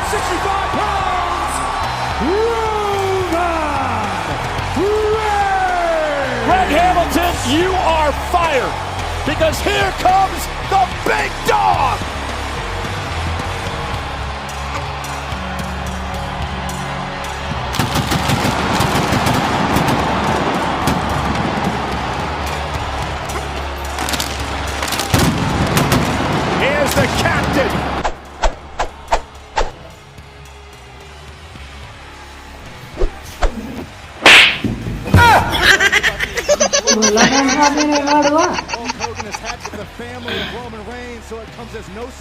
65 pounds, Greg Hamilton, you are fired because here comes the big dog. Here's the captain.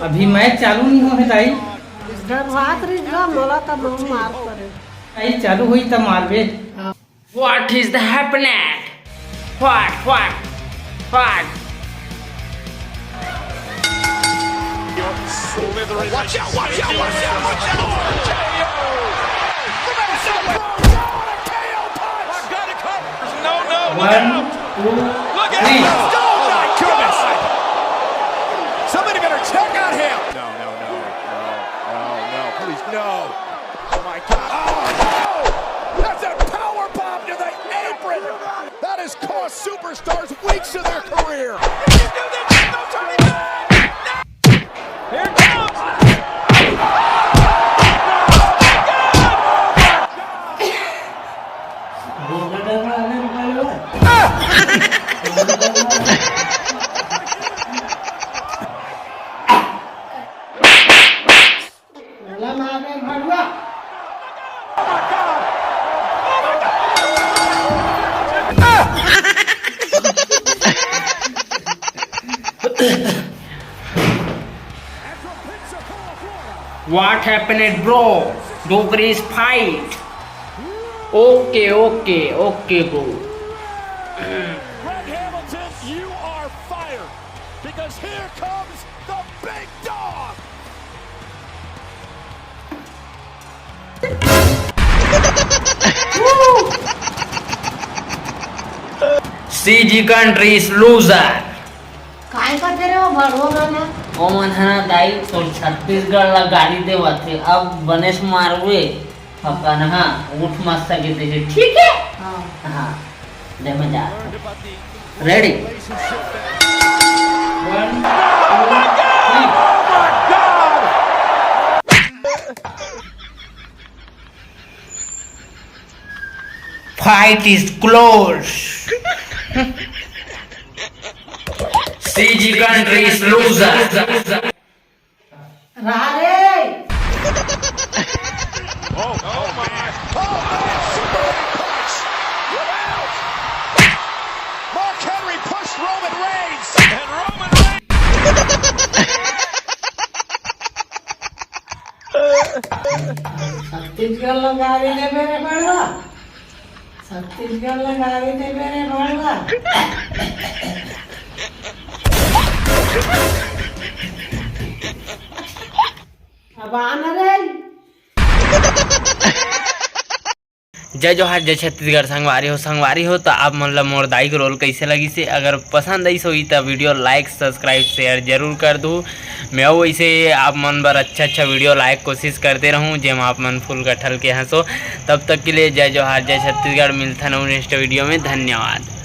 अभी match चालू नहीं हो है ताई ताई चालू हुई तब मारबे what is the happening what Watch out, watch out, watch out, watch out! One, two, three. Oh my goodness! Somebody better check out him! No, please, no! Oh my God! Oh no! That's a power bomb to the apron! That has cost superstars weeks of their career! If you do this, there's no turning back! Here it comes! What happened, bro? Dogris fight. Okay, bro. Greg Hamilton, you are fired because here comes the big dog. CG country is loser. काय करते रे वो भड़वा ना ओ मनहना दाई तो छत्तीसगढ़ ला गाड़ी देवा थे अब बनेश मारवे अपन हाँ उठ मत सके थे ठीक है हाँ ले मैं जा ready 1 2 3 Fight is close. CG country is loser. रारे Oh my! Super punch! Mark Henry pushed Roman Reigns, and Roman Reigns. Chhattisgarh लगा दे मेरे बड़वा छत्तीसगढ़ लगा दे मेरे बड़वा अब आना रे जय जोहार जय छत्तीसगढ़ संगवारी हो तो आप मतलब मोर दाई के रोल कैसे लगी से अगर पसंद आई सो तो वीडियो लाइक सब्सक्राइब शेयर जरूर कर दूँ मैं वैसे आप मन बर अच्छा वीडियो लाइक कोशिश करते रहूँ जेम आप मन फुल कटहल के हंसो तब तक के लिए जय जोहार जय छत्तीसगढ़ मिलता हूँ नेक्स्ट वीडियो में धन्यवाद।